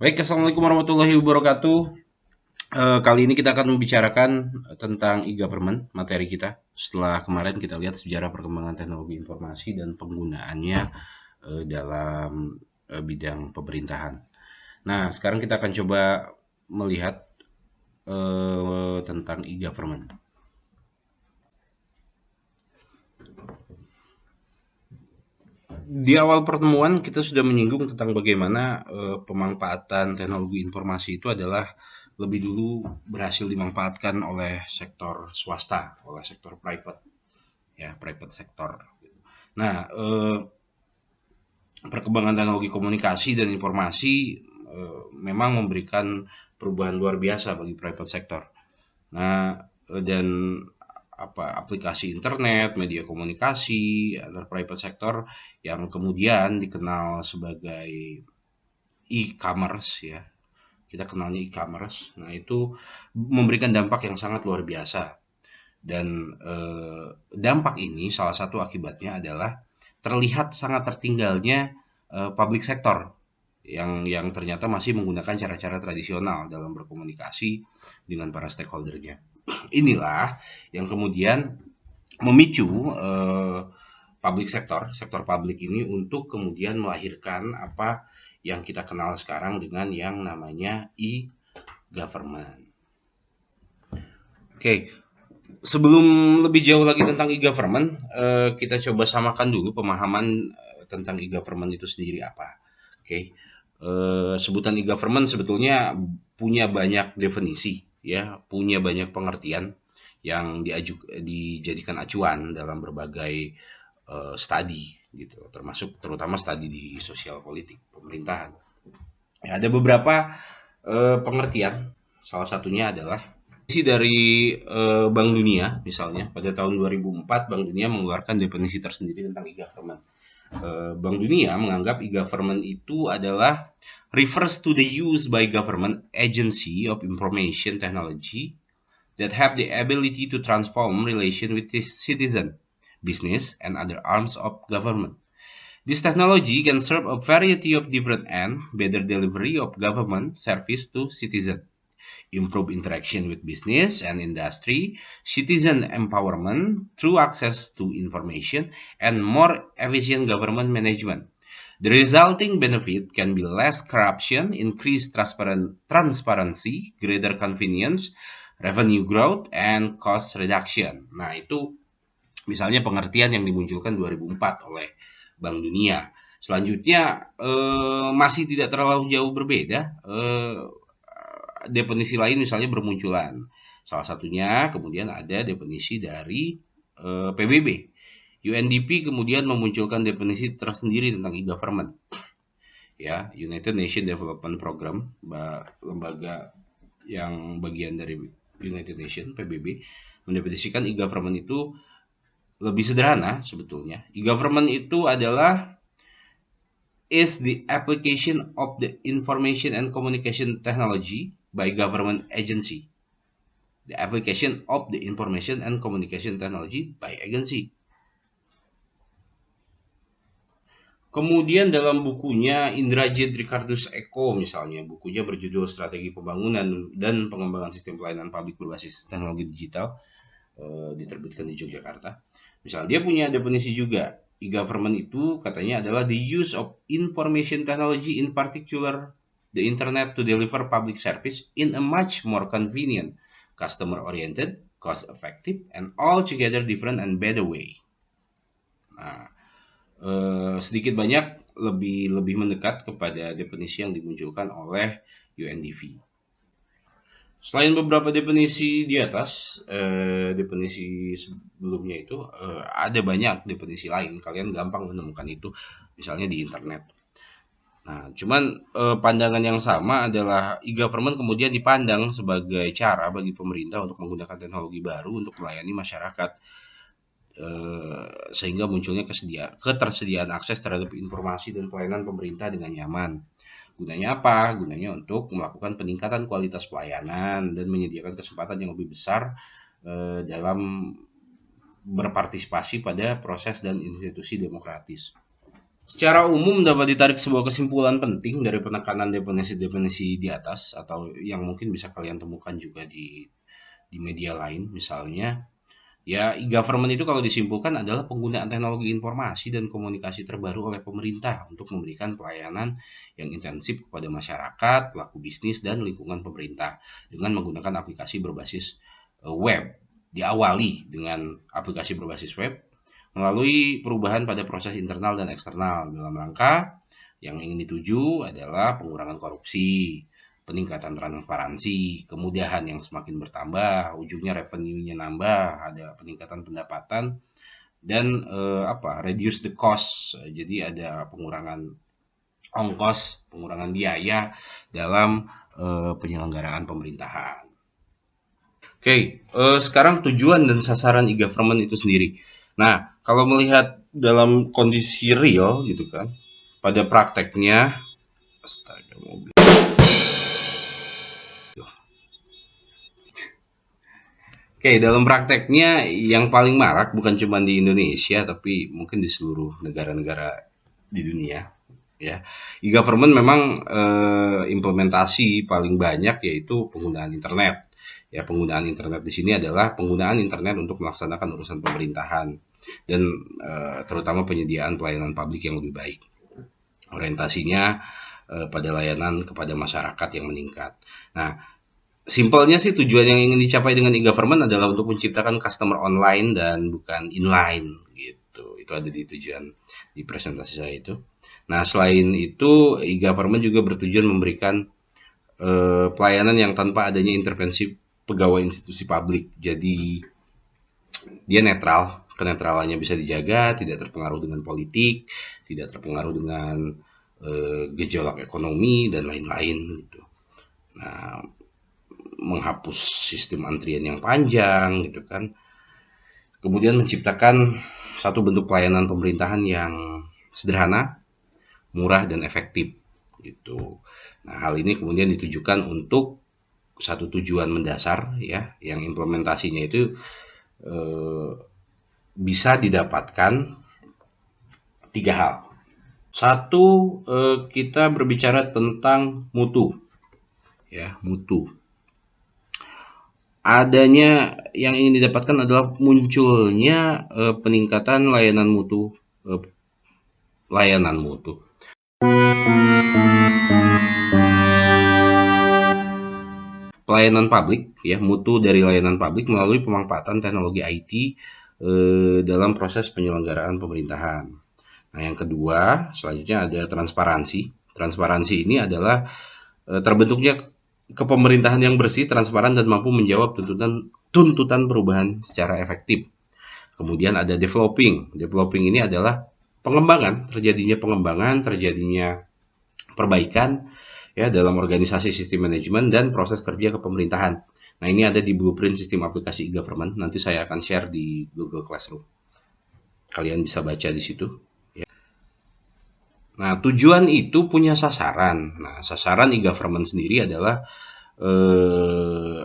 Baik, assalamualaikum warahmatullahi wabarakatuh. Kali ini kita akan membicarakan tentang e-government, materi kita. Setelah kemarin kita lihat sejarah perkembangan teknologi informasi dan penggunaannya dalam bidang pemerintahan. Nah, sekarang kita akan coba melihat tentang e-government. Di awal pertemuan kita sudah menyinggung tentang bagaimana pemanfaatan teknologi informasi itu adalah lebih dulu berhasil dimanfaatkan oleh sektor swasta, oleh sektor private, ya private sector. Nah, perkembangan teknologi komunikasi dan informasi memang memberikan perubahan luar biasa bagi private sector. Nah, dan aplikasi internet, media komunikasi antar private sector yang kemudian dikenal sebagai e-commerce, ya. Kita kenalnya e-commerce. Nah, itu memberikan dampak yang sangat luar biasa. Dan dampak ini salah satu akibatnya adalah terlihat sangat tertinggalnya public sector yang ternyata masih menggunakan cara-cara tradisional dalam berkomunikasi dengan para stakeholdernya. Inilah yang kemudian memicu public sektor publik ini untuk kemudian melahirkan apa yang kita kenal sekarang dengan yang namanya e-government. Oke, sebelum lebih jauh lagi tentang e-government, kita coba samakan dulu pemahaman tentang e-government itu sendiri apa. Oke, sebutan e-government sebetulnya punya banyak definisi, ya, punya banyak pengertian yang dijadikan acuan dalam berbagai studi, gitu, termasuk terutama studi di sosial politik pemerintahan. Ya, ada beberapa pengertian, salah satunya adalah dari Bank Dunia. Misalnya pada tahun 2004 Bank Dunia mengeluarkan definisi tersendiri tentang e-government. Bank Dunia menganggap e-government itu adalah refers to the use by government agency of information technology that have the ability to transform relation with the citizen, business, and other arms of government. This technology can serve a variety of different ends, better delivery of government service to citizen, improve interaction with business and industry, citizen empowerment through access to information, and more efficient government management. The resulting benefit can be less corruption, increased transparency, greater convenience, revenue growth, and cost reduction. Nah, itu misalnya pengertian yang dimunculkan 2004 oleh Bank Dunia. Selanjutnya masih tidak terlalu jauh berbeda. Definisi lain misalnya bermunculan. Salah satunya kemudian ada definisi dari PBB. UNDP kemudian memunculkan definisi tersendiri tentang e-government. Ya, United Nations Development Program, lembaga yang bagian dari United Nations, PBB, mendefinisikan e-government itu lebih sederhana sebetulnya. E-government itu adalah is the application of the information and communication technology by government agency. The application of the information and communication technology by agency. Kemudian dalam bukunya Indrajit Ricardus Eko misalnya, bukunya berjudul Strategi Pembangunan dan Pengembangan Sistem Pelayanan Publik Berbasis Teknologi Digital, diterbitkan di Yogyakarta. Misalnya dia punya definisi juga, e-government itu katanya adalah the use of information technology, in particular the internet, to deliver public service in a much more convenient, customer oriented, cost effective, and altogether different and better way. Nah, sedikit banyak lebih mendekat kepada definisi yang dimunculkan oleh UNDP. Selain beberapa definisi di atas, definisi sebelumnya itu ada banyak definisi lain. Kalian gampang menemukan itu, misalnya di internet. Nah, cuman pandangan yang sama adalah e-government kemudian dipandang sebagai cara bagi pemerintah untuk menggunakan teknologi baru untuk melayani masyarakat, sehingga munculnya ketersediaan akses terhadap informasi dan pelayanan pemerintah dengan nyaman. Gunanya apa? Gunanya untuk melakukan peningkatan kualitas pelayanan dan menyediakan kesempatan yang lebih besar dalam berpartisipasi pada proses dan institusi demokratis. Secara umum dapat ditarik sebuah kesimpulan penting dari penekanan definisi-definisi di atas atau yang mungkin bisa kalian temukan juga di media lain misalnya. Ya, e-government itu kalau disimpulkan adalah penggunaan teknologi informasi dan komunikasi terbaru oleh pemerintah untuk memberikan pelayanan yang intensif kepada masyarakat, pelaku bisnis, dan lingkungan pemerintah dengan menggunakan aplikasi berbasis web. Diawali dengan aplikasi berbasis web melalui perubahan pada proses internal dan eksternal dalam rangka yang ingin dituju adalah pengurangan korupsi, peningkatan transparansi, kemudahan yang semakin bertambah, ujungnya revenue-nya nambah, ada peningkatan pendapatan dan reduce the cost. Jadi ada pengurangan ongkos, pengurangan biaya dalam penyelenggaraan pemerintahan. Oke, sekarang tujuan dan sasaran e-government itu sendiri. Nah, kalau melihat dalam kondisi real gitu kan, pada prakteknya, astaga mobil. Oke, dalam prakteknya yang paling marak bukan cuma di Indonesia, tapi mungkin di seluruh negara-negara di dunia, ya. E-government memang implementasi paling banyak yaitu penggunaan internet. Ya, penggunaan internet di sini adalah penggunaan internet untuk melaksanakan urusan pemerintahan dan terutama penyediaan pelayanan publik yang lebih baik. Orientasinya pada layanan kepada masyarakat yang meningkat. Nah, simpelnya sih tujuan yang ingin dicapai dengan e-government adalah untuk menciptakan customer online dan bukan inline gitu. Itu ada di tujuan di presentasi saya itu. Nah, selain itu e-government juga bertujuan memberikan pelayanan yang tanpa adanya intervensi pegawai institusi publik. Jadi dia netral, kenetralannya bisa dijaga, tidak terpengaruh dengan politik, tidak terpengaruh dengan gejolak ekonomi dan lain-lain gitu. Nah, menghapus sistem antrian yang panjang gitu kan. Kemudian menciptakan satu bentuk pelayanan pemerintahan yang sederhana, murah dan efektif gitu. Nah, hal ini kemudian ditujukan untuk satu tujuan mendasar ya, yang implementasinya itu bisa didapatkan tiga hal. Satu, kita berbicara tentang mutu ya, mutu. Adanya yang ingin didapatkan adalah munculnya peningkatan layanan mutu, layanan mutu. Pelayanan publik ya, mutu dari layanan publik melalui pemanfaatan teknologi IT dalam proses penyelenggaraan pemerintahan. Nah, yang kedua, selanjutnya ada transparansi. Transparansi ini adalah terbentuknya kepemerintahan yang bersih, transparan dan mampu menjawab tuntutan perubahan secara efektif. Kemudian ada developing. Developing ini adalah terjadinya perbaikan ya dalam organisasi sistem manajemen dan proses kerja kepemerintahan. Nah, ini ada di blueprint sistem aplikasi e-government. Nanti saya akan share di Google Classroom. Kalian bisa baca di situ. Ya. Nah, tujuan itu punya sasaran. Nah, sasaran e-government sendiri adalah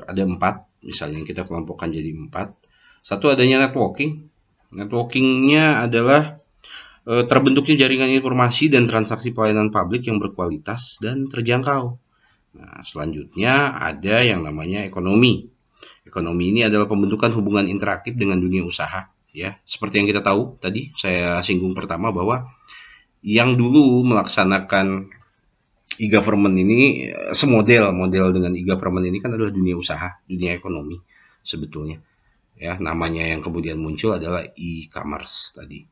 ada 4, misalnya kita kelompokkan jadi 4. Satu, adanya networking. Networkingnya adalah terbentuknya jaringan informasi dan transaksi pelayanan publik yang berkualitas dan terjangkau. Nah, selanjutnya ada yang namanya ekonomi. Ekonomi ini adalah pembentukan hubungan interaktif dengan dunia usaha. Ya, seperti yang kita tahu tadi saya singgung pertama bahwa yang dulu melaksanakan e-government ini model dengan e-government ini kan adalah dunia usaha, dunia ekonomi sebetulnya. Ya, namanya yang kemudian muncul adalah e-commerce tadi.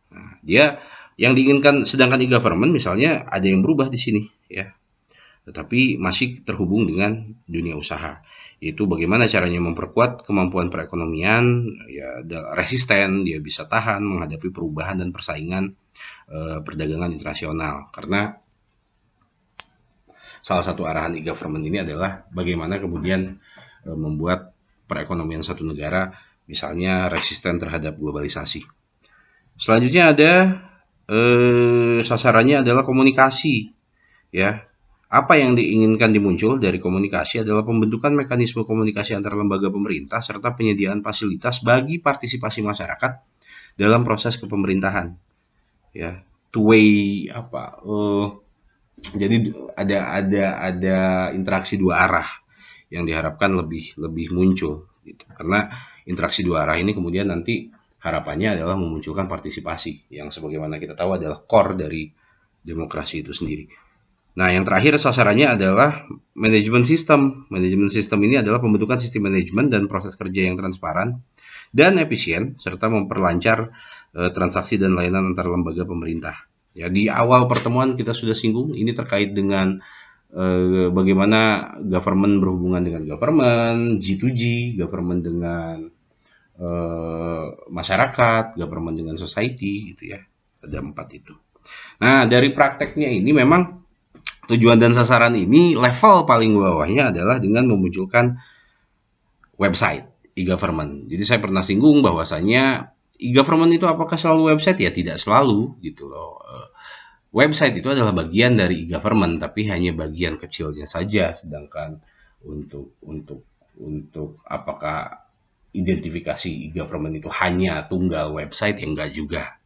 Nah, dia yang diinginkan sedangkan e-government misalnya ada yang berubah di sini ya. Tetapi masih terhubung dengan dunia usaha. Yaitu bagaimana caranya memperkuat kemampuan perekonomian, ya resisten, dia bisa tahan menghadapi perubahan dan persaingan perdagangan internasional. Karena salah satu arahan e-government ini adalah bagaimana kemudian membuat perekonomian satu negara misalnya resisten terhadap globalisasi. Selanjutnya ada sasarannya adalah komunikasi ya. Apa yang diinginkan dimuncul dari komunikasi adalah pembentukan mekanisme komunikasi antar lembaga pemerintah serta penyediaan fasilitas bagi partisipasi masyarakat dalam proses kepemerintahan. Ya, two way apa? Jadi ada interaksi dua arah yang diharapkan lebih muncul gitu. Karena interaksi dua arah ini kemudian nanti harapannya adalah memunculkan partisipasi yang sebagaimana kita tahu adalah core dari demokrasi itu sendiri. Nah, yang terakhir sasarannya adalah manajemen sistem. Manajemen sistem ini adalah pembentukan sistem manajemen dan proses kerja yang transparan dan efisien serta memperlancar transaksi dan layanan antar lembaga pemerintah. Ya, di awal pertemuan kita sudah singgung ini terkait dengan bagaimana government berhubungan dengan government, G2G, government dengan masyarakat, government dengan society gitu ya. Ada 4 itu. Nah, dari prakteknya ini memang tujuan dan sasaran ini level paling bawahnya adalah dengan memunculkan website e-government. Jadi saya pernah singgung bahwasanya e-government itu apakah selalu website? Ya tidak selalu gitu loh. Website itu adalah bagian dari e-government tapi hanya bagian kecilnya saja, sedangkan untuk apakah identifikasi e-government itu hanya tunggal website ya enggak juga.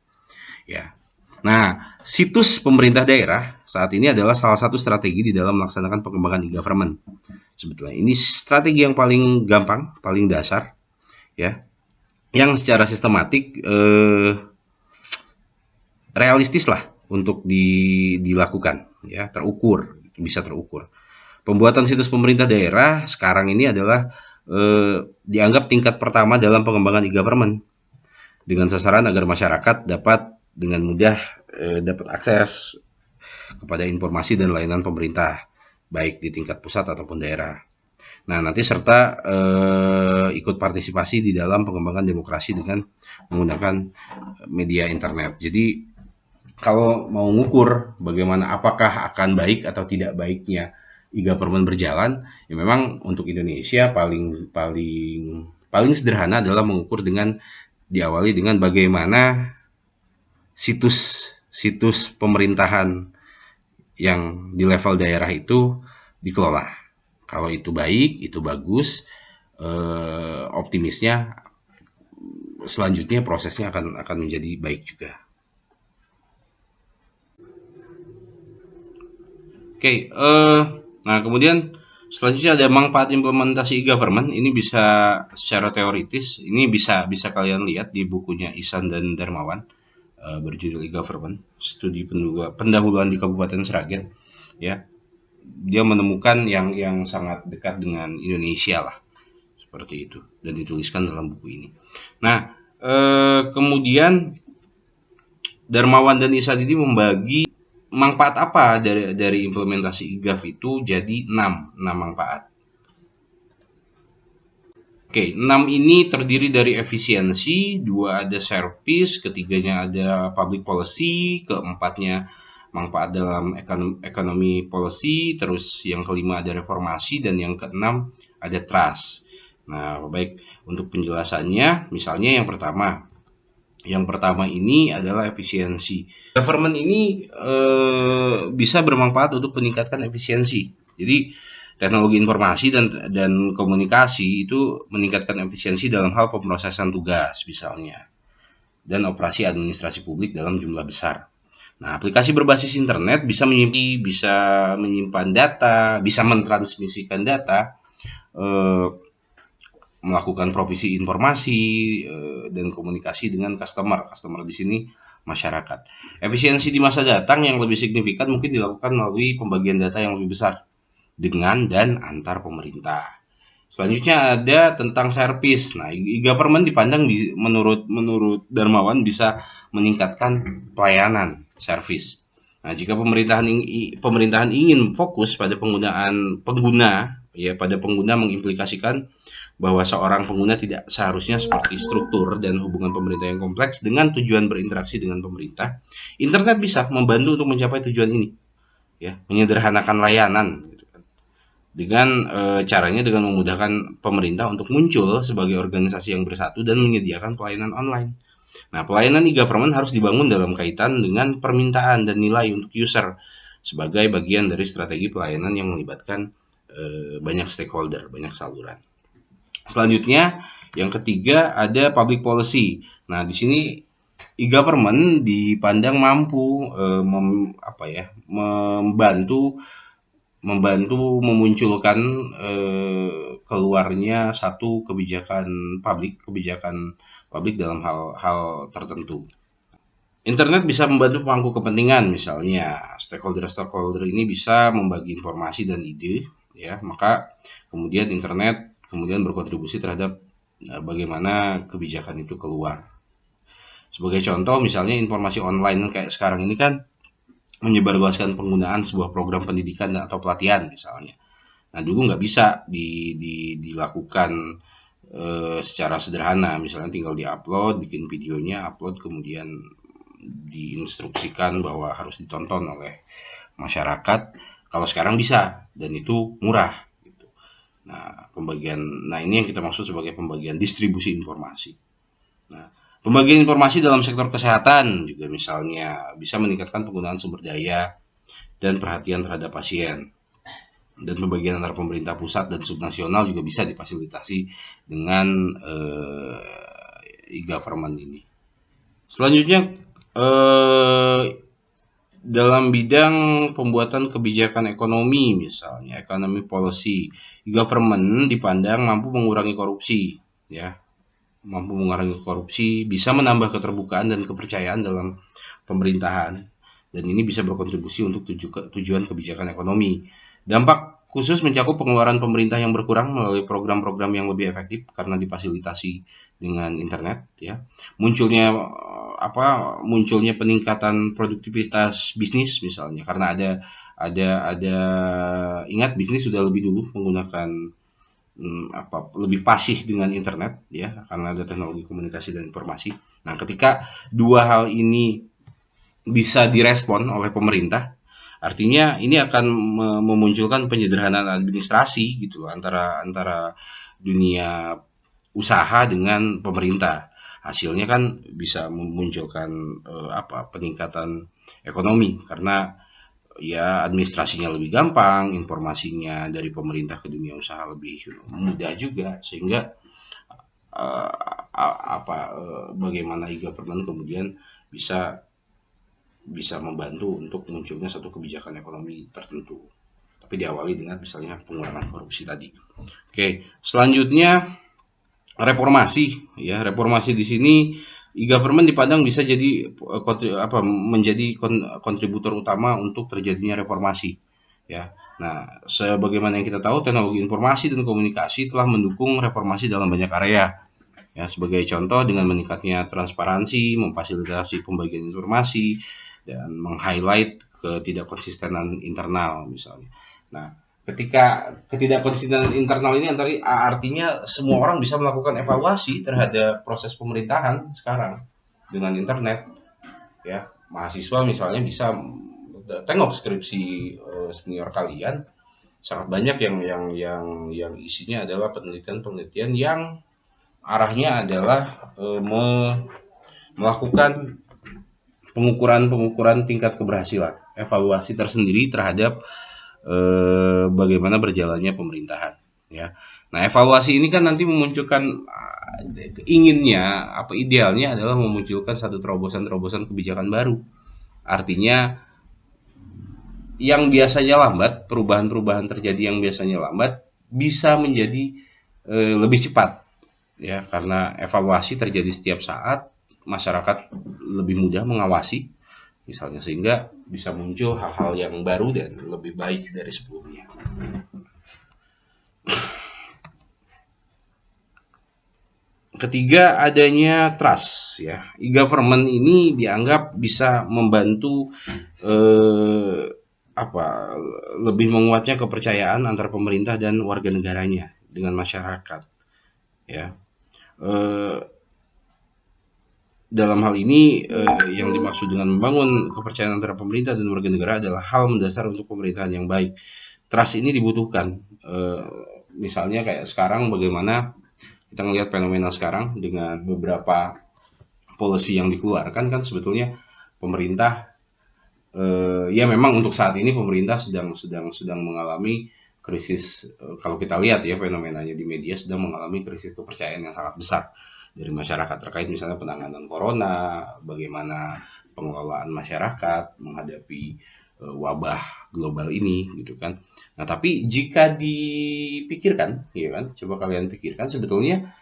Ya. Nah, situs pemerintah daerah saat ini adalah salah satu strategi di dalam melaksanakan pengembangan e-government. Sebetulnya ini strategi yang paling gampang, paling dasar, ya, yang secara sistematik realistis lah untuk dilakukan, ya, terukur, bisa terukur. Pembuatan situs pemerintah daerah sekarang ini adalah dianggap tingkat pertama dalam pengembangan e-government dengan sasaran agar masyarakat dapat dengan mudah dapat akses kepada informasi dan layanan pemerintah baik di tingkat pusat ataupun daerah. Nah, nanti serta ikut partisipasi di dalam pengembangan demokrasi dengan menggunakan media internet. Jadi kalau mau ngukur bagaimana apakah akan baik atau tidak baiknya e-government berjalan, ya memang untuk Indonesia paling sederhana adalah mengukur dengan diawali dengan bagaimana situs pemerintahan yang di level daerah itu dikelola. Kalau itu baik, itu bagus, optimisnya selanjutnya prosesnya akan menjadi baik juga. Oke, nah kemudian selanjutnya ada manfaat implementasi e-government. Ini bisa secara teoritis, ini bisa kalian lihat di bukunya Ihsan dan Darmawan berjudul e-government, studi pendahuluan di Kabupaten Sragen. Ya, dia menemukan yang sangat dekat dengan Indonesia lah, seperti itu, dan dituliskan dalam buku ini. Nah, kemudian Darmawan dan Ihsan ini membagi manfaat apa dari implementasi e-gov itu jadi 6 manfaat. Oke, 6 ini terdiri dari efisiensi, 2 ada service, ketiganya ada public policy, keempatnya manfaat dalam ekonomi policy, terus yang kelima ada reformasi, dan yang keenam ada trust. Nah, baik, untuk penjelasannya, misalnya yang pertama ini adalah efisiensi. Government ini bisa bermanfaat untuk meningkatkan efisiensi. Jadi teknologi informasi dan komunikasi itu meningkatkan efisiensi dalam hal pemrosesan tugas misalnya dan operasi administrasi publik dalam jumlah besar. Nah, aplikasi berbasis internet bisa menyimpan data, bisa mentransmisikan data, melakukan provisi informasi dan komunikasi dengan customer di sini masyarakat. Efisiensi di masa datang yang lebih signifikan mungkin dilakukan melalui pembagian data yang lebih besar dengan dan antar pemerintah. Selanjutnya ada tentang service. Nah, e-government dipandang menurut Darmawan bisa meningkatkan pelayanan service. Nah, jika pemerintahan ingin fokus pada pengguna mengimplikasikan bahwa seorang pengguna tidak seharusnya seperti struktur dan hubungan pemerintah yang kompleks dengan tujuan berinteraksi dengan pemerintah. Internet bisa membantu untuk mencapai tujuan ini, ya, menyederhanakan layanan. Dengan caranya dengan memudahkan pemerintah untuk muncul sebagai organisasi yang bersatu dan menyediakan pelayanan online. Nah, pelayanan e-government harus dibangun dalam kaitan dengan permintaan dan nilai untuk user sebagai bagian dari strategi pelayanan yang melibatkan banyak stakeholder, banyak saluran. Selanjutnya, yang ketiga ada public policy. Nah, di sini e-government dipandang mampu membantu memunculkan keluarnya satu kebijakan publik dalam hal-hal tertentu. Internet bisa membantu pemangku kepentingan, misalnya stakeholder ini bisa membagi informasi dan ide, ya. Maka kemudian internet kemudian berkontribusi terhadap bagaimana kebijakan itu keluar. Sebagai contoh, misalnya informasi online kayak sekarang ini kan menyebarluaskan penggunaan sebuah program pendidikan atau pelatihan misalnya. Nah, dulu nggak bisa dilakukan secara sederhana, misalnya tinggal diupload, bikin videonya, upload, kemudian diinstruksikan bahwa harus ditonton oleh masyarakat. Kalau sekarang bisa, dan itu murah gitu. Nah, ini yang kita maksud sebagai pembagian distribusi informasi. Nah, pembagian informasi dalam sektor kesehatan juga misalnya bisa meningkatkan penggunaan sumber daya dan perhatian terhadap pasien. Dan pembagian antara pemerintah pusat dan subnasional juga bisa difasilitasi dengan e-government ini. Selanjutnya, dalam bidang pembuatan kebijakan ekonomi, misalnya economy policy, e-government dipandang mampu mengurangi korupsi, ya. Mampu mengurangi korupsi, bisa menambah keterbukaan dan kepercayaan dalam pemerintahan, dan ini bisa berkontribusi untuk tujuan kebijakan ekonomi. Dampak khusus mencakup pengeluaran pemerintah yang berkurang melalui program-program yang lebih efektif karena difasilitasi dengan internet, ya. Munculnya peningkatan produktivitas bisnis misalnya, karena ada ingat, bisnis sudah lebih dulu menggunakan lebih fasih dengan internet, ya, karena ada teknologi komunikasi dan informasi. Nah, ketika dua hal ini bisa direspon oleh pemerintah, artinya ini akan memunculkan penyederhanaan administrasi gitu antara dunia usaha dengan pemerintah. Hasilnya kan bisa memunculkan peningkatan ekonomi, karena ya administrasinya lebih gampang, informasinya dari pemerintah ke dunia usaha lebih mudah juga, sehingga bagaimana e-government kemudian bisa membantu untuk munculnya satu kebijakan ekonomi tertentu, tapi diawali dengan misalnya pengurangan korupsi tadi. Oke, selanjutnya reformasi, ya. Reformasi di sini e-government dipandang bisa jadi menjadi kontributor utama untuk terjadinya reformasi, ya. Nah, sebagaimana yang kita tahu, teknologi informasi dan komunikasi telah mendukung reformasi dalam banyak area, ya. Sebagai contoh, dengan meningkatnya transparansi, memfasilitasi pembagian informasi, dan meng-highlight ketidakkonsistenan internal misalnya. Nah, ketika ketidakkonsistenan internal ini artinya semua orang bisa melakukan evaluasi terhadap proses pemerintahan sekarang dengan internet, ya. Mahasiswa misalnya bisa tengok skripsi senior kalian, sangat banyak yang isinya adalah penelitian yang arahnya adalah melakukan pengukuran tingkat keberhasilan, evaluasi tersendiri terhadap bagaimana berjalannya pemerintahan, ya. Nah, evaluasi ini kan nanti memunculkan idealnya adalah memunculkan satu terobosan kebijakan baru. Artinya yang biasanya lambat, perubahan terjadi yang biasanya lambat bisa menjadi lebih cepat, ya, karena evaluasi terjadi setiap saat, masyarakat lebih mudah mengawasi misalnya, sehingga bisa muncul hal-hal yang baru dan lebih baik dari sebelumnya. Ketiga, adanya trust, ya. E-government ini dianggap bisa membantu lebih menguatnya kepercayaan antara pemerintah dan warga negaranya dengan masyarakat, ya. Dalam hal ini yang dimaksud dengan membangun kepercayaan antara pemerintah dan warga negara adalah hal mendasar untuk pemerintahan yang baik. Trust ini dibutuhkan. Misalnya kayak sekarang, bagaimana kita melihat fenomena sekarang dengan beberapa policy yang dikeluarkan, kan sebetulnya pemerintah ya memang untuk saat ini pemerintah sedang mengalami krisis. Kalau kita lihat ya fenomenanya di media, sedang mengalami krisis kepercayaan yang sangat besar. dari masyarakat terkait misalnya penanganan corona, bagaimana pengelolaan masyarakat menghadapi wabah global ini gitu kan. Nah, tapi jika dipikirkan, ya kan, coba kalian pikirkan sebetulnya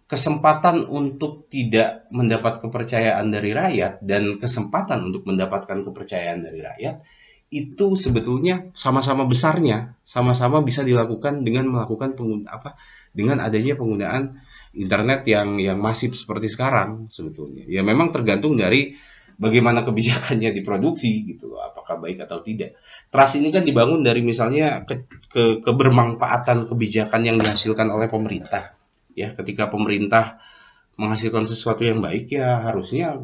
kesempatan untuk tidak mendapat kepercayaan dari rakyat dan kesempatan untuk mendapatkan kepercayaan dari rakyat itu sebetulnya sama-sama besarnya, sama-sama bisa dilakukan dengan melakukan dengan adanya penggunaan internet yang masif seperti sekarang sebetulnya. Ya memang tergantung dari bagaimana kebijakannya diproduksi gitu loh, apakah baik atau tidak. Trust ini kan dibangun dari misalnya kebermanfaatan kebijakan yang dihasilkan oleh pemerintah. Ya, ketika pemerintah menghasilkan sesuatu yang baik ya harusnya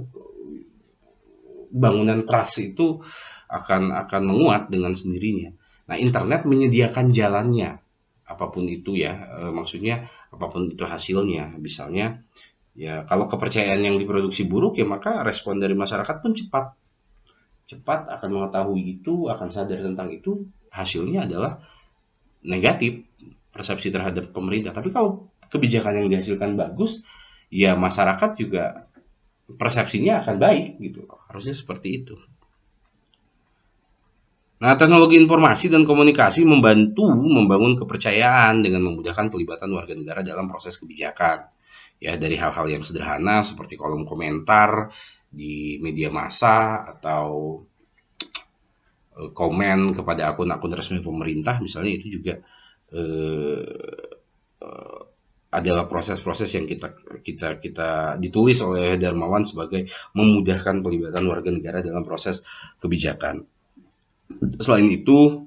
bangunan trust itu akan menguat dengan sendirinya. Nah, internet menyediakan jalannya, apapun itu ya, maksudnya apapun itu hasilnya. Misalnya, ya kalau kepercayaan yang diproduksi buruk ya maka respon dari masyarakat pun cepat. Cepat akan mengetahui itu, akan sadar tentang itu, hasilnya adalah negatif persepsi terhadap pemerintah. Tapi kalau kebijakan yang dihasilkan bagus, ya masyarakat juga persepsinya akan baik gitu. Harusnya seperti itu. Nah, teknologi informasi dan komunikasi membantu membangun kepercayaan dengan memudahkan pelibatan warga negara dalam proses kebijakan. Ya, dari hal-hal yang sederhana seperti kolom komentar di media massa atau komen kepada akun-akun resmi pemerintah misalnya itu juga adalah proses-proses yang kita ditulis oleh Darmawan sebagai memudahkan pelibatan warga negara dalam proses kebijakan. Selain itu,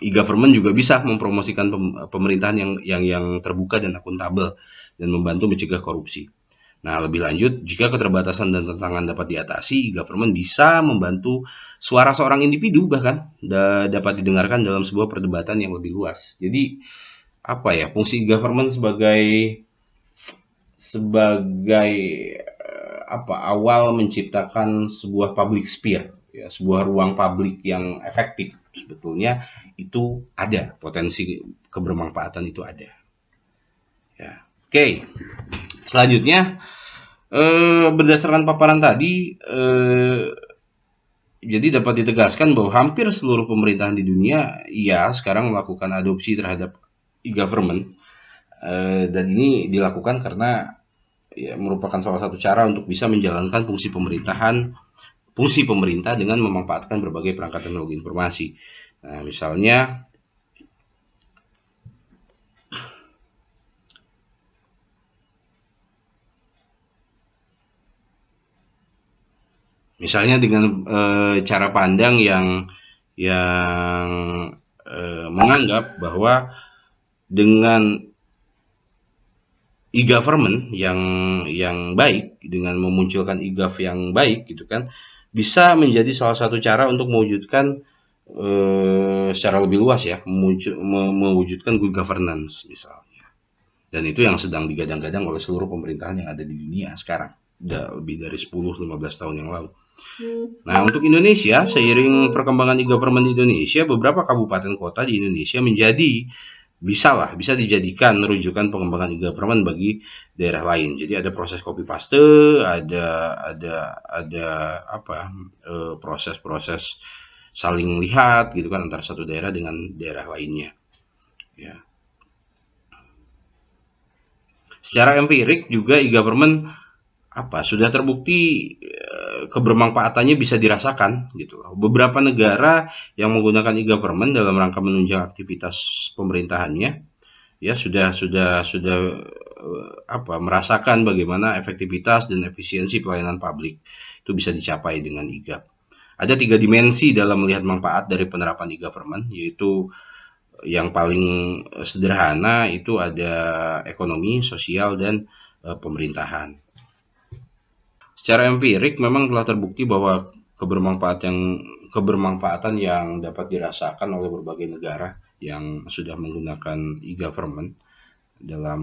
e-government juga bisa mempromosikan pemerintahan yang terbuka dan akuntabel dan membantu mencegah korupsi. Nah, lebih lanjut, jika keterbatasan dan tantangan dapat diatasi, e-government bisa membantu suara seorang individu bahkan dapat didengarkan dalam sebuah perdebatan yang lebih luas. Jadi, apa ya, fungsi e-government sebagai awal menciptakan sebuah public sphere, ya, sebuah ruang publik yang efektif. Sebetulnya itu ada potensi kebermanfaatan itu ada. Ya. Oke. Selanjutnya berdasarkan paparan tadi jadi dapat ditegaskan bahwa hampir seluruh pemerintahan di dunia ya sekarang melakukan adopsi terhadap e-government dan ini dilakukan karena ya, merupakan salah satu cara untuk bisa menjalankan fungsi pemerintah dengan memanfaatkan berbagai perangkat teknologi informasi. Nah, misalnya dengan cara pandang yang menganggap bahwa dengan e-government yang baik, dengan memunculkan e-gov yang baik gitu kan, bisa menjadi salah satu cara untuk mewujudkan secara lebih luas ya, mewujudkan good governance misalnya. Dan itu yang sedang digadang-gadang oleh seluruh pemerintahan yang ada di dunia sekarang. Udah lebih dari 10-15 tahun yang lalu. Nah, untuk Indonesia, seiring perkembangan e-government di Indonesia, beberapa kabupaten kota di Indonesia bisa dijadikan rujukan pengembangan e-government bagi daerah lain. Jadi ada proses copy paste, ada proses-proses saling lihat gitu kan antara satu daerah dengan daerah lainnya. Ya. Secara empirik juga e-government sudah terbukti kebermanfaatannya bisa dirasakan gitu. Beberapa negara yang menggunakan e-government dalam rangka menunjang aktivitas pemerintahannya ya sudah merasakan bagaimana efektivitas dan efisiensi pelayanan publik itu bisa dicapai dengan e-gov. Ada 3 dimensi dalam melihat manfaat dari penerapan e-government, yaitu yang paling sederhana itu ada ekonomi, sosial, dan pemerintahan. Secara empirik memang telah terbukti bahwa kebermanfaatan yang dapat dirasakan oleh berbagai negara yang sudah menggunakan e-government dalam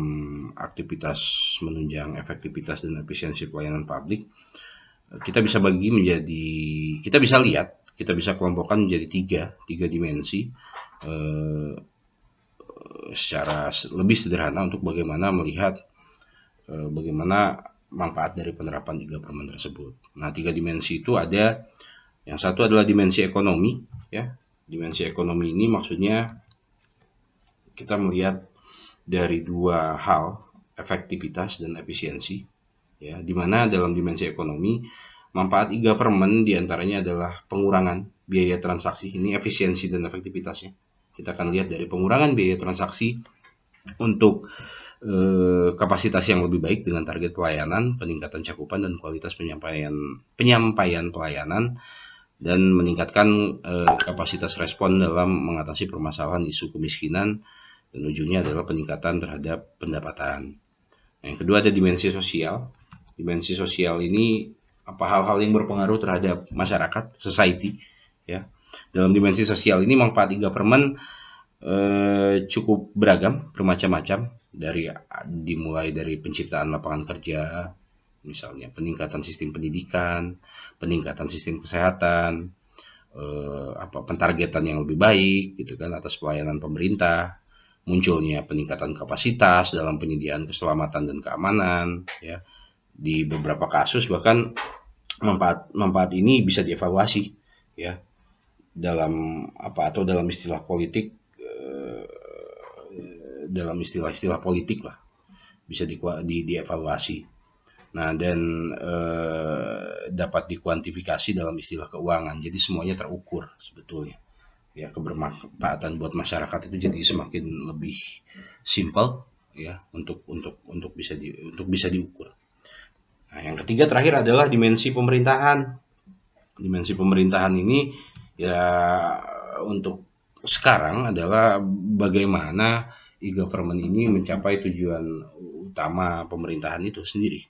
aktivitas menunjang efektivitas dan efisiensi pelayanan publik, kita bisa kelompokkan menjadi tiga dimensi secara lebih sederhana untuk bagaimana melihat bagaimana manfaat dari penerapan e-government tersebut. Nah, 3 dimensi itu ada, yang satu adalah dimensi ekonomi, ya. Dimensi ekonomi ini maksudnya kita melihat dari dua hal, efektivitas dan efisiensi, ya, di mana dalam dimensi ekonomi manfaat e-government diantaranya adalah pengurangan biaya transaksi. Ini efisiensi dan efektivitasnya. Kita akan lihat dari pengurangan biaya transaksi untuk kapasitas yang lebih baik dengan target pelayanan, peningkatan cakupan dan kualitas penyampaian pelayanan, dan meningkatkan kapasitas respon dalam mengatasi permasalahan isu kemiskinan, dan ujungnya adalah peningkatan terhadap pendapatan. Nah, yang kedua ada dimensi sosial. Dimensi sosial ini hal-hal yang berpengaruh terhadap masyarakat, society, ya. Dalam dimensi sosial ini manfaat e-government cukup beragam, bermacam-macam, dimulai dari penciptaan lapangan kerja, misalnya peningkatan sistem pendidikan, peningkatan sistem kesehatan, pentargetan yang lebih baik gitu kan atas pelayanan pemerintah, munculnya peningkatan kapasitas dalam penyediaan keselamatan dan keamanan, ya. Di beberapa kasus bahkan manfaat ini bisa dievaluasi, ya, dalam dalam istilah politik, dalam istilah politik lah, bisa dievaluasi. Nah, dan dapat dikuantifikasi dalam istilah keuangan. Jadi semuanya terukur sebetulnya. Ya, kebermanfaatan buat masyarakat itu jadi semakin lebih simpel, ya, untuk bisa diukur. Nah, yang ketiga terakhir adalah dimensi pemerintahan. Dimensi pemerintahan ini ya untuk sekarang adalah bagaimana e-government ini mencapai tujuan utama pemerintahan itu sendiri,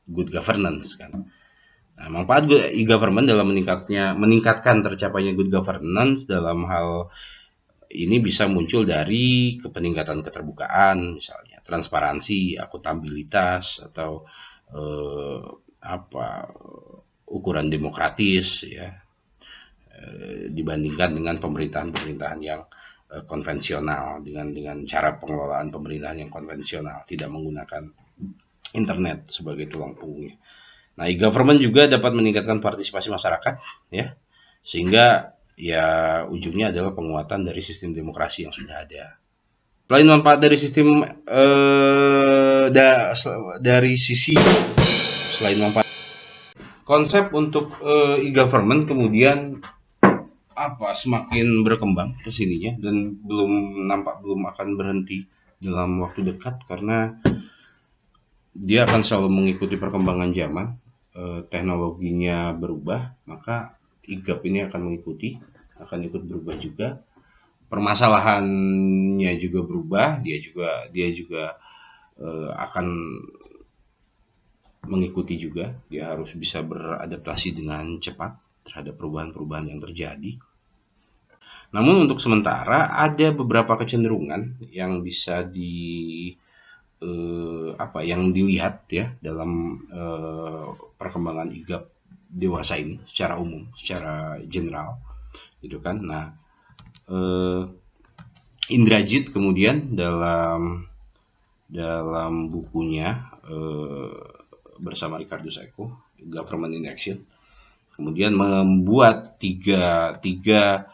good governance kan. Nah, manfaat e-government dalam meningkatkan tercapainya good governance dalam hal ini bisa muncul dari peningkatan keterbukaan, misalnya transparansi, akuntabilitas, atau ukuran demokratis, ya, dibandingkan dengan pemerintahan yang konvensional, dengan cara pengelolaan pemerintahan yang konvensional, tidak menggunakan internet sebagai tulang punggungnya. Nah, e-government juga dapat meningkatkan partisipasi masyarakat, ya, sehingga ya ujungnya adalah penguatan dari sistem demokrasi yang sudah ada. Selain manfaat dari sistem dari sisi selain manfaat, konsep untuk e-government kemudian semakin berkembang kesininya dan belum akan berhenti dalam waktu dekat, karena dia akan selalu mengikuti perkembangan zaman. Teknologinya berubah, maka e-gov ini akan ikut berubah juga. Permasalahannya juga berubah, dia juga akan mengikuti juga. Dia harus bisa beradaptasi dengan cepat terhadap perubahan-perubahan yang terjadi. Namun untuk sementara ada beberapa kecenderungan yang bisa yang dilihat, ya, dalam perkembangan e-gov dewasa ini secara umum, secara general, gitu kan. Nah, Indrajit kemudian dalam bukunya bersama Ricardo Sacco, Government in Action, kemudian membuat tiga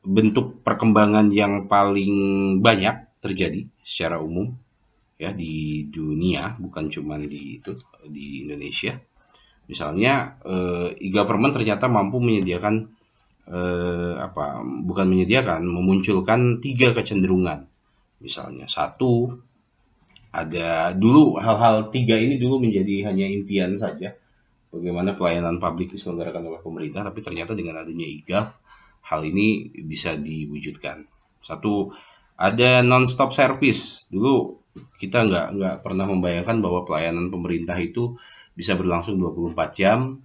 bentuk perkembangan yang paling banyak terjadi secara umum, ya, di dunia, bukan cuma di Indonesia. Misalnya e-government ternyata mampu memunculkan 3 kecenderungan. Misalnya, satu, ada dulu hal-hal 3 ini dulu menjadi hanya impian saja, bagaimana pelayanan publik diselenggarakan oleh pemerintah, tapi ternyata dengan adanya e-gov hal ini bisa diwujudkan. Satu, ada non-stop service. Dulu kita nggak pernah membayangkan bahwa pelayanan pemerintah itu bisa berlangsung 24 jam,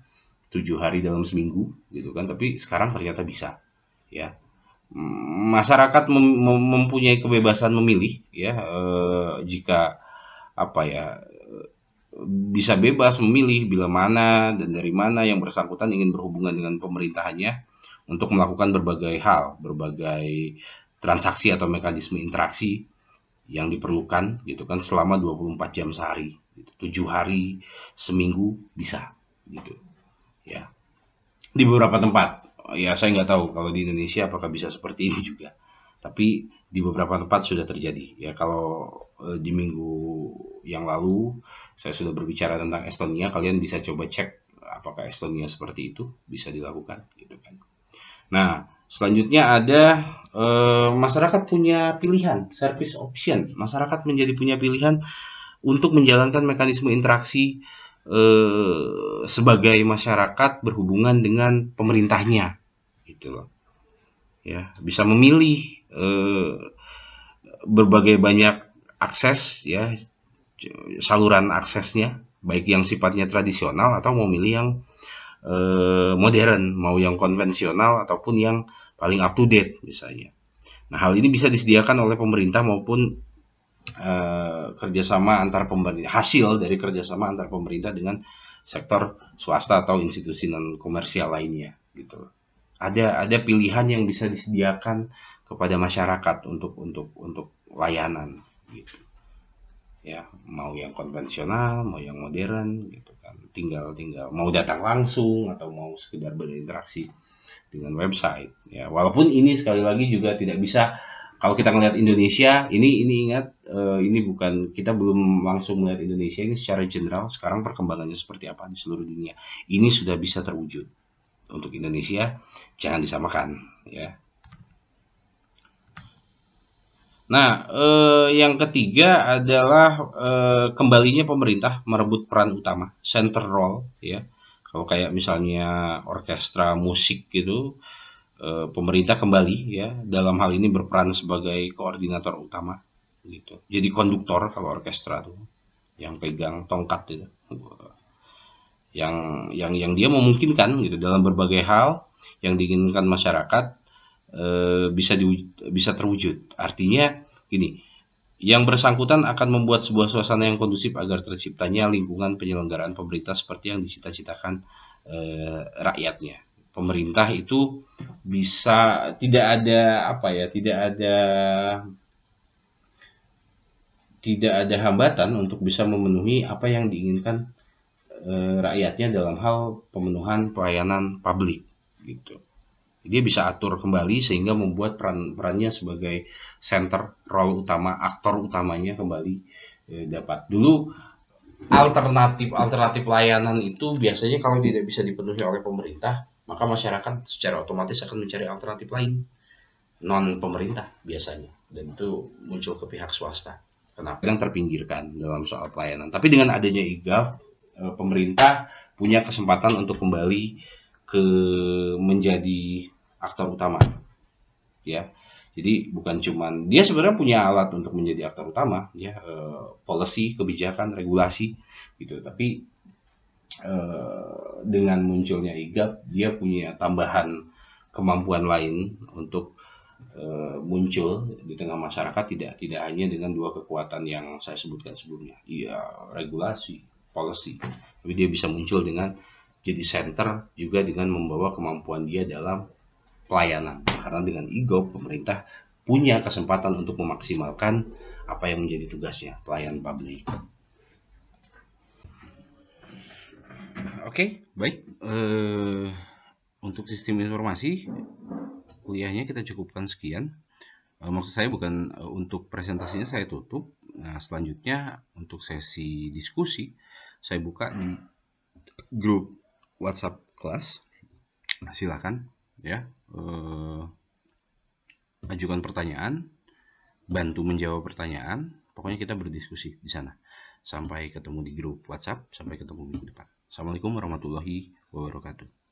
7 hari dalam seminggu, gitu kan. Tapi sekarang ternyata bisa, ya. Masyarakat mempunyai kebebasan memilih, ya, jika bisa bebas memilih bila mana dan dari mana yang bersangkutan ingin berhubungan dengan pemerintahannya untuk melakukan berbagai hal, berbagai transaksi atau mekanisme interaksi yang diperlukan gitu kan selama 24 jam sehari, gitu. 7 hari seminggu bisa gitu ya. Di beberapa tempat, ya saya nggak tahu kalau di Indonesia apakah bisa seperti ini juga. Tapi di beberapa tempat sudah terjadi. Ya kalau di minggu yang lalu saya sudah berbicara tentang Estonia, kalian bisa coba cek apakah Estonia seperti itu bisa dilakukan gitu kan. Nah, selanjutnya ada masyarakat punya pilihan, service option. Masyarakat menjadi punya pilihan untuk menjalankan mekanisme interaksi sebagai masyarakat berhubungan dengan pemerintahnya, gitu loh. Ya, bisa memilih berbagai banyak akses ya, saluran aksesnya, baik yang sifatnya tradisional atau mau milih yang modern, mau yang konvensional ataupun yang paling up to date misalnya. Nah, hal ini bisa disediakan oleh pemerintah maupun kerjasama antar pemerintah, hasil dari kerjasama antar pemerintah dengan sektor swasta atau institusi non komersial lainnya gitu. Ada pilihan yang bisa disediakan kepada masyarakat untuk layanan gitu ya, mau yang konvensional mau yang modern gitu kan, tinggal mau datang langsung atau mau sekedar berinteraksi dengan website ya. Walaupun ini sekali lagi juga tidak bisa, kalau kita melihat Indonesia ini ingat ini bukan, kita belum langsung melihat Indonesia ini secara general sekarang perkembangannya seperti apa di seluruh dunia. Ini sudah bisa terwujud. Untuk Indonesia jangan disamakan ya. Nah, yang ketiga adalah kembalinya pemerintah merebut peran utama, center role ya. Kalau kayak misalnya orkestra musik gitu, pemerintah kembali ya dalam hal ini berperan sebagai koordinator utama gitu. Jadi konduktor kalau orkestra tuh yang pegang tongkat itu. Yang dia memungkinkan gitu dalam berbagai hal yang diinginkan masyarakat bisa terwujud. Artinya gini, yang bersangkutan akan membuat sebuah suasana yang kondusif agar terciptanya lingkungan penyelenggaraan pemerintah seperti yang dicita-citakan rakyatnya. Pemerintah itu bisa tidak ada tidak ada hambatan untuk bisa memenuhi apa yang diinginkan rakyatnya dalam hal pemenuhan pelayanan publik gitu. Dia bisa atur kembali sehingga membuat perannya sebagai center role utama, aktor utamanya kembali dapat. Dulu alternatif layanan itu biasanya kalau tidak bisa dipenuhi oleh pemerintah, maka masyarakat secara otomatis akan mencari alternatif lain non pemerintah biasanya, dan itu muncul ke pihak swasta. Kenapa? Yang terpinggirkan dalam soal pelayanan. Tapi dengan adanya IGAF, pemerintah punya kesempatan untuk kembali ke menjadi aktor utama ya. Jadi bukan cuman dia sebenarnya punya alat untuk menjadi aktor utama ya, policy, kebijakan, regulasi gitu. Tapi dengan munculnya IGAP dia punya tambahan kemampuan lain untuk muncul di tengah masyarakat, tidak hanya dengan dua kekuatan yang saya sebutkan sebelumnya, iya regulasi, policy, tapi dia bisa muncul dengan jadi center juga dengan membawa kemampuan dia dalam pelayanan. Karena dengan IGOP pemerintah punya kesempatan untuk memaksimalkan apa yang menjadi tugasnya, pelayanan publik. Oke, baik. Untuk sistem informasi kuliahnya kita cukupkan sekian. Maksud saya bukan untuk presentasinya saya tutup. Nah, selanjutnya untuk sesi diskusi saya buka di grup WhatsApp kelas. Silakan ya, ajukan pertanyaan, bantu menjawab pertanyaan. Pokoknya kita berdiskusi di sana. Sampai ketemu di grup WhatsApp, sampai ketemu minggu depan. Assalamualaikum warahmatullahi wabarakatuh.